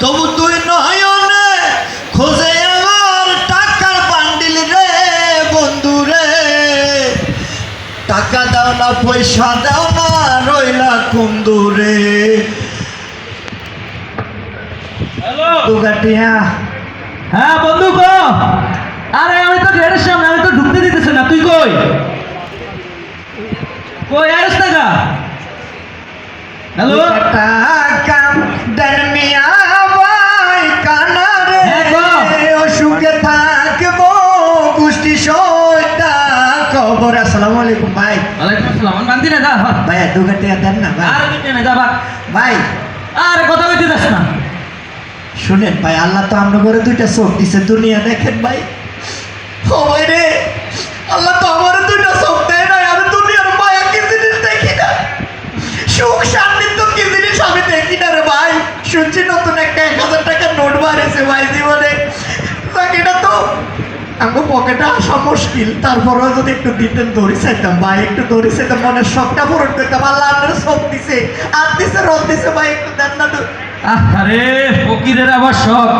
তবু তুই নয়নে খোঁজে আমার টাকার বান্ডিল রে বন্ধু রে, টাকা দাও না পয়সা দাও না রইলা কুন্দুরে। দুগাটিয়া হ্যাঁ বন্ধু গো, আরে আমি তো গেটের সামনে, আমি তো ঢুকতে দিতেছি না, তুই কই কই আইস না গা? হ্যালো টাকা দেন মিয়া ভাই কানারে, অসুখে থাকবো গোষ্ঠী সইতা খবর। আসসালামু আলাইকুম ভাই। ওয়ালাইকুম আসসালাম। আমি বান্দি না যা ভাই দুগাটিয়া দেন না ভাই। আর দিতে না যা বাক ভাই আরে কথা কইতে যাস না। শুনেন ভাই, আল্লাহ তো আমরা করে দুইটা চোখ দিছে, দুনিয়া দেখেন ভাই। ও ভাই রে, আল্লাহ তো আমার দুইটা চোখ দেয় নাই, আমি দুনিয়ার মায়া কি জিনিস দেখি না, সুখ শান্তি তো কি জিনিস আমি দেখি না রে ভাই। শুনছি নতুন একটা 1000 টাকার নোট বাড়েছে ভাই জীবনে, এটা তো আমার পকেটে আসা মুশকিল, তারপরেও যদি একটু দিতেন দড়ি চাইতাম ভাই, একটু দড়ি চাইতাম, মনের শখটা পূরণ করতাম। আল্লাহ আপনার শখ দিছে, আর দিছে রোদ দিছে ভাই, একটু দেন না। আরে ফকিরের আবার শখ,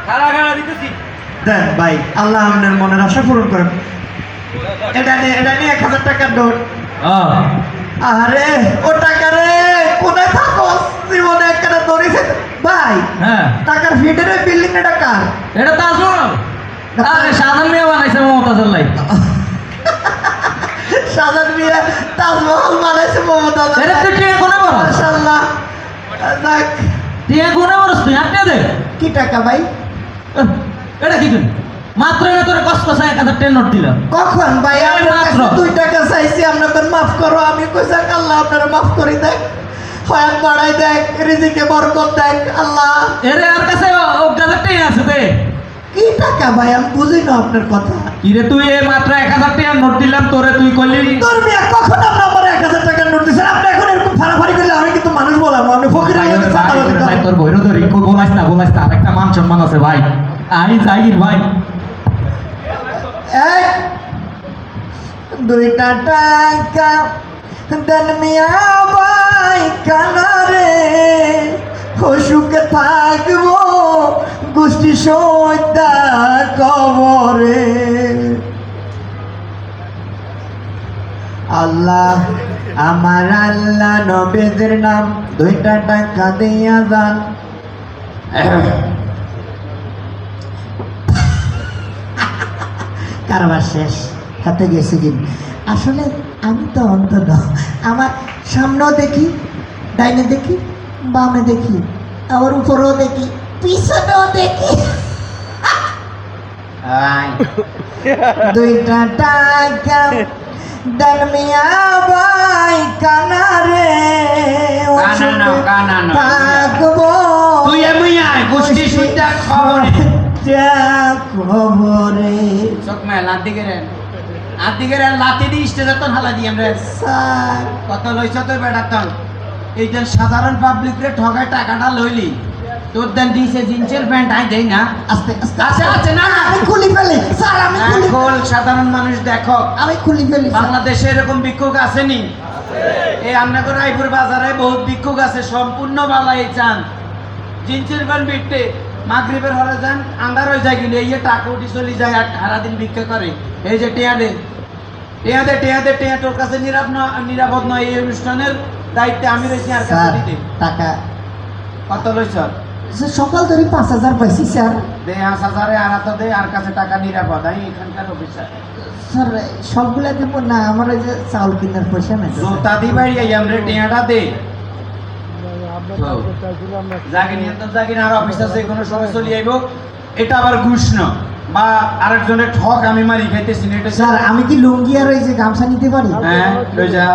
খাড়া খাড়া দিতেছি। দেন ভাই, আল্লাহ আপনার মনের আশা পূরণ করেন। এটা নিয়ে 1000 টাকার নোট। আরে ও টাকা রে, কোথায় থাকো জীবনে একটা ধরেছে ভাই? হ্যাঁ টাকার ভিতরে বিল্ডিং এটা কার? এটা তাজমহল। আরে সাধারণ মেয়ে বানাইছে মমতাজের লাই। সাজান মিয়া তাজমহল বানাইছে মমতাজ। এটা তুই টিয়া কোনে বড়? মাশাআল্লাহ। দেখ টিয়া কোনে বড় তুই? আটটা দে। কি টাকা ভাই? এটা কি তুই? মাত্র না তোর কষ্ট চাই 1000 টাকা নোট দিলাম। কখন ভাই? আমি মাত্র 2 টাকা চাইছি, আপনাকে মাফ করো। আমি কইছি আল্লাহ আপনারা মাফ করে দেখ, হায়াত বাড়াই দেখ, রিজিকে বরকত দেখ আল্লাহ। এরে আর কাছে 1000 টাকা আছে দে। কি টাকা ভাই? আমি বুঝি না আপনার কথা। কিরে তুই এই মাত্র 1000 টাকা নোট দিলাম তোরে, তুই কইলি তোর মিয়া কখন আপনি আমার 1000 টাকার নোট দিছেন? আপনি এখন এরকম ফাড়াফাড়ি করলে আমি কিন্তু মানুষ বললাম, আপনি ফকির হয়ে গেছেন। ভাই তোর বইরো ধরি বলাইস না আরেকটা মান সম্মান আছে ভাই। আমি জাহির ভাই। এই 2 টাকা দেন মিয়া ভাই কানারে, অসুখে থাকবো গোষ্ঠী সইতা কবরে। আল্লাহ আমার আল্লাহ নবীদের নাম 2 টাকা দিয়া যান। কারবার শেষ, হাতে গেছে কি? আসলে আমি তো অন্ধ না, আমার সামনেও দেখি, ডাইনে দেখি, বামে দেখি, আবার উপরেও দেখি, পিছনেও দেখি। 2 টাকা দেন মিয়া ভাই কানারে, থাকবো তুই এমনি আয় গোষ্ঠী সুইটা খবরে খবরে। চোখ মেল আদিকে রে লাতি দি স্টেজে তো হালা দি আমরা স্যার কত লইছ তুই বেটা তন এইজন সাধারণ পাবলিক রে ঠগায় টাকাটা লইলি, তোর দেন দিছে জিন্সের প্যান্ট আই দেই না। আস্তে আস্তে আছে আছে না আমি খুলি ফেলি স্যার, আমি খুলি এখন সাধারণ মানুষ দেখো, আমি খুলি ফেলি স্যার। বাংলাদেশে এরকম ভিক্ষুক আসেনি? এই আমনাগর রায়পুর বাজারে বহুত ভিক্ষুক আছে, সম্পূর্ণ বালাই চান জিন্সের প্যান্ট বিটতে মাগরিবের হলে যান, আন্ধার হয়ে যায় কিন্তু এই যে টাকা উঠি চলে যায় আর সারাদিন ভিক্ষা করে। এই যে টেয়া তোর কাছে নিরাপদ নয়। এই অনুষ্ঠানের দায়িত্বে আমি রয়েছি। আর কাছে স্যার দিতে টাকা কত লইছ? সকাল ধরে 5000 পাইছি স্যার। দে 5000 আর তো দে, আর কাছে টাকা নিরাপদ। আমি এখানকার অফিসার। স্যার সবগুলা দেবো না, আমার ওই যে চাউল কেনার পয়সা নাই। জোতা দি বাড়ি আমরা টেয়াটা দে জাগিন আর অফিস আছে, কোনো সময় চলে আইব। এটা আবার ঘুষ না বা আরেকজনের ঠক আমি মারি খাইতেছি না। এটা স্যার আমি কি লুঙ্গি আর ওই যে গামছা নিতে পারি? হ্যাঁ লই যা,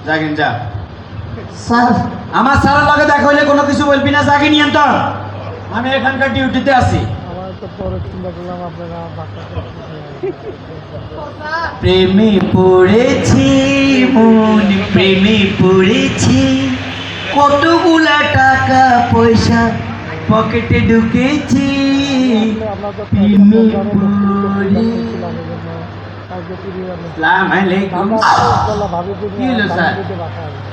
জাগিন যা। স্যার আমার স্যারের লগে দেখা হইলে কোনো কিছু বলবি না, জাগিন নিয়ন্ত্রণ। আমি এখানকার ডিউটিতে আছি। প্রেমে পড়েছি মন, প্রেমে পড়েছি, কতগুলা টাকা পয়সা পকেটে ঢুকেছি। প্রেমে পড়ে আসসালামু আলাইকুম। কি হলো স্যার?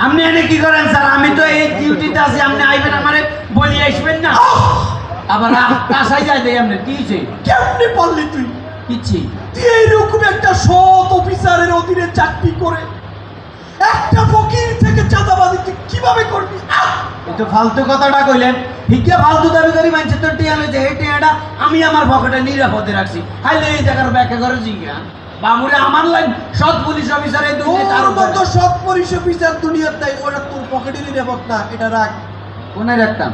আপনি এনে কি করেন স্যার? আমি তো এই ডিউটিতে আছি, আপনি আইবেন আমারে বলি আসবেন না, আবার কাসাই যাই দেই। আপনি কি হয়েছে? কেমনে পারলি তুই? কিচ্ছি তুই এইরকম একটা সৎ অফিসারের অধীনে চাকরি করে একটা ফকির থেকে চাঁদাবাজি তুই কিভাবে করবি? এই তো ফালতু কথাটা কইলেন। ভিক্ষা ফালতু দাবি করি মানছে তো টিয়া লইছে, এই টিয়াটা আমি আমার পকেটে নিরাপদে রাখছি। হাইলে এই জায়গার ব্যাখ্যা করে জিজ্ঞা বামুরে আমার লাইন সৎ পুলিশ অফিসার এই দুই তোর মতো সৎ পুলিশ অফিসার দুনিয়ার নাই, ওটা তোর পকেটে নিরাপদ না, এটা রাখ। কোনায় রাখতাম?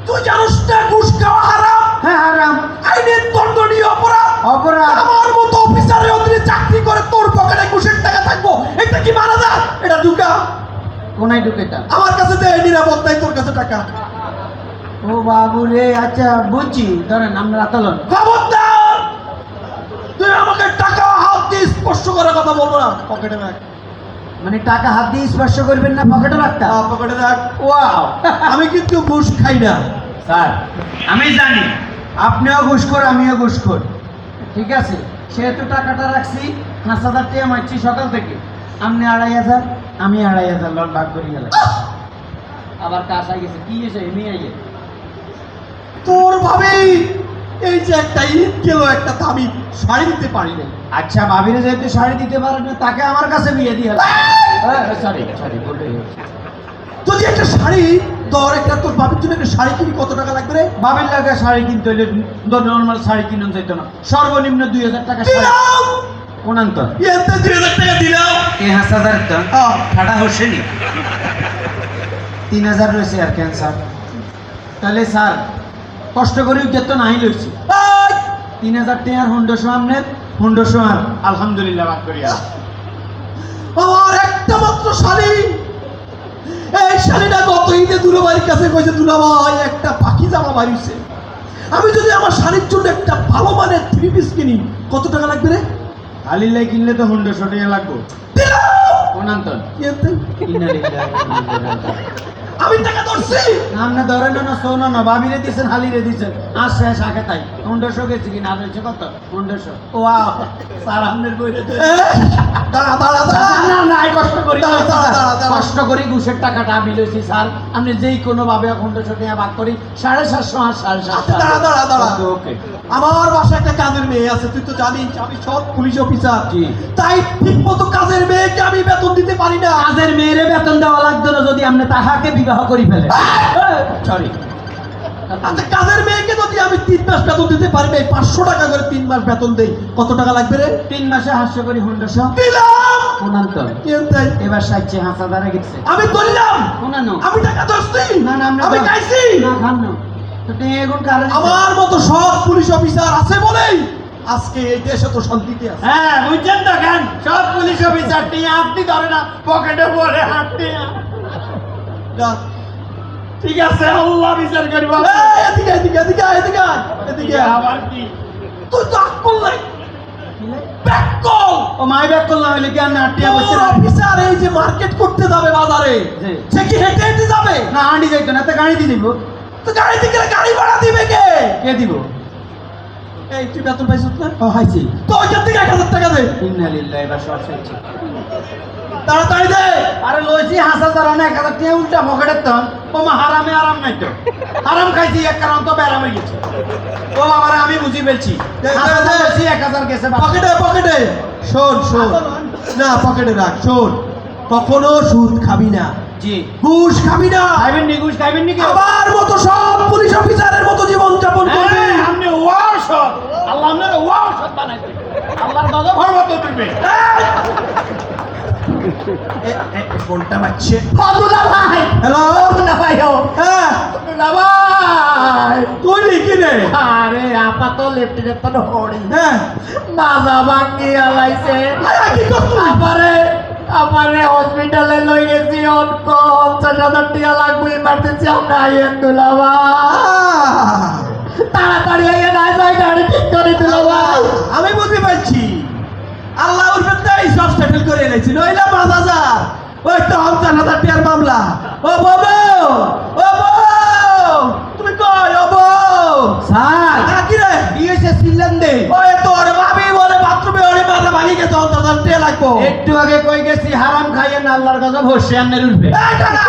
তুই জানোস না ঘুষ খাওয়া হারাম? হ্যাঁ হারাম, আইনের দণ্ডনীয় অপরাধ। অপরাধ। আমার মতো অফিসারের অধীনে চাকরি করে তোর পকেটে ঘুষের টাকা থাকবো, এটা কি মানা যায়? এটা ঢুকা কোনায় ঢুকেটা? আমার কাছে দে, নিরাপদ নাই তোর কাছে টাকা। ও বাবু রে, আচ্ছা বুঝছি, ধরেন আমরা তলন। খবরদার, তুই আমাকে টাকা হাত দিয়ে স্পর্শ করার কথা বলবো না। পকেটে রাখ। মানে টাকা হাত দিয়ে স্পর্শ করবেন না, পকেটে রাখতাম? পকেটে রাখ। ওয়াও, আমি কিন্তু ঘুষ খাই না স্যার। আমি জানি আপনিও ঘুষখোর, আমিও ঘুষখোর, ঠিক আছে? সেহেতু টাকাটা রাখছি, 5,000 টাকা মারছি সকাল থেকে। আপনি 2,500, আমি 2,500 লট ভাগ করে গেলাম। আবার কাজ গেছে, কি এসে এমনি আইয়ে তোর ভাবেই এই যে একটা ঈদ গেল, একটা দামি শাড়ি দিতে পারি না। আচ্ছা, ভাবিরে যেহেতু শাড়ি দিতে পারেন না, তাকে আমার কাছে বিয়ে দিয়ে সরি সরি বলে। যদি একটা শাড়ি তোর একটা তোর বাবির জন্য একটা শাড়ি কিনি, কত টাকা লাগবে রে? বাবির লাগে শাড়ি কিনতে হইলে নর্মাল শাড়ি কিনুন যাইতো না, সর্বনিম্ন 2,000 টাকা শাড়ি। দিলাম কোনান্ত এতে 2,000 টাকা দিলাম। এই 5,000 তো হ্যাঁ। ঠাডা হোসেনি 3,000 রয়েছে আর ক্যান্সার। তাহলে স্যার কষ্ট করে উদ্যত নাই লইছি, এই, 3,000 টাকার হুন্ডোশো আমনে হুন্ডোশো আর আলহামদুলিল্লাহ বাদ করিয়া। আমার একটা মাত্র শাড়ি, এই শাড়িটা গত ঈদে দুলাভাইয়ের কাছে কইছে, দুলাভাই একটা পাখি জামা বাড়িছে, আমি যদি আমার শাড়ির জন্য একটা ভালো মানের 3 পিস কিনি, কত টাকা লাগবে রে? আলিল্লাই কিনলে তো হুন্ডোশো টাকা লাগবে। দিলাম। কোনান্তন এতে আমি টাকা ধরছি। আপনি ধরেন না, শোনো না, ভাবিরে দিচ্ছেন, হালিরে দিচ্ছেন, আর শেষ আগে তাই হুন্ডোশো গেছি কিনা হয়েছে কত? হুন্ডোশো। ওয়াও স্যার, আপনার বইরে দাঁড়া দাঁড়া দাঁড়া। না না, কষ্ট করি দাঁড়া, দাঁড়া, দাঁড়া, দাঁড়া। কষ্ট করি ঘুষের টাকাটা আমি লইছি স্যার। আপনি যেই কোনো ভাবে 150 টাকা ভাগ করি 750 আর 750। দাঁড়া দাঁড়া দাঁড়া। ওকে। আমার বাসায় একটা কাজের মেয়ে আছে, তুই তো জানিস আমি সৎ পুলিশ অফিসার। জি। তাই ঠিক মতো কাজের মেয়েকে আমি বেতন দিতে পারি না। কাজের মেয়েরে বেতন দেওয়া লাগতো না যদি আপনি তাহাকে বিবাহ করি ফেলে। সরি। আচ্ছা, কাজের মেয়েকে যদি আমি 3 মাস বেতন দিতে পারি না, 500 টাকা করে 3 মাস বেতন দেই, কত টাকা লাগবে রে? 3 মাসে 800 করি হুন্ডোশো। দিলাম। কোনান্তন এনতাই এবার 5,000 গেছে। আমি ধরলাম। কোনানো আমি টাকা ধরছি। না না, আমি খাইছি। না খান না তো টেগুন কারণ। আমার মতো সৎ পুলিশ অফিসার আছে বলেই আজকে এই দেশে তো শান্তিতে আছে। হ্যাঁ বুঝছেন তো, খান সব পুলিশ অফিসার টিয়া আপনি ধরে না, পকেটে পড়ে হাঁটতে। যা। ঠিক আছে, আল্লাহ বিচার করব। এই, এদিকে এদিকে এদিকে আয়, এদিকে আয়, এদিকে আয়। আবার কি? তুই তো আকল নাই। ব্যাককল। ও মাই ব্যাক করলাম হইলে কি আর নাটিয়া বসে তোর অফিসার এই যে মার্কেট করতে যাবে বাজারে, জি। সে কি হেঁটে হেঁটে যাবে? না হাঁটি যাইতো না, তো গাড়ি দিয়ে দিব। তো গাড়িতে গেলে গাড়ি ভাড়া দিবে কে? কে দিব? এই তুই বেতন পাইছিস না? ও হাইছি। তো ওইখান থেকে 1,000 টাকা দে। ইন্নালিল্লাহ, এবার সব শেষ। তাড়াতাড়ি দে। আরে লইছি 5,000 অনেক 1,000 টাকা উল্টা পকেটের তন। ও মা হারামে আরাম নাই তো, হারাম খাইছি এক কারণ তো বেড়া হয়ে গেছে। ও বাবারে আমি বুঝি ফেলছি, 5,000 লইছি 1,000 গেছে। পকেটে পকেটে। শোন শোন, না পকেটে রাখ। শোন, কখনো সুদ খাবি না, জি। ঘুষ খাবি না। খাইবেন নি ঘুষ? খাইবেন নি কি? আমার মতো সব পুলিশ অফিসারের মতো জীবন যাপন করবি। হ্যাঁ, আপনি ওয়াও সৎ, আল্লাহ আপনার ওয়াও সৎ বানাইছে, আল্লাহর গজব হওয়ার মতো দিবে। ফোনটা বাজছে। আব্দুল্লাহ ভাই, হ্যালো। আব্দুল্লাহ ভাই, ও হ্যাঁ, আব্দুল্লাহ ভাই। তুই লিখি রে। আরে আপা তো লেফটেন্যান্ট তো হড়ি হ্যাঁ, মাজা ভাঙি আলাইছে। আরে কি করছিস? আমারে হসপিটালে লই গেছি, অনক 50,000 টাকা লাগবে, ইমার্জেন্সি। আমরা আইয়েন দুলা ভাই, তাড়াতাড়ি আইয়েন, না যাই গাড়ি ঠিক করে দুলা ভাই। আমি বুঝতে পারছি, আল্লাহ ওর ভেতরে সব সেটেল করে এনেছি, নইলে 5,000 ওই তো 50,000 টাকার মামলা। ও বাবু, ও বউ, তুমি কই? ও বউ, স্যার কি রে? কি হয়েছে? সিলেন দে। ওই তোর ভাবি বলে বাথরুমে ওরে মাথা ভাঙি লাগবো একটু আগে কই গেছি হারাম খাইয়ে না আল্লাহর গজব হোসে আন্নের উঠবে এই দাঁড়া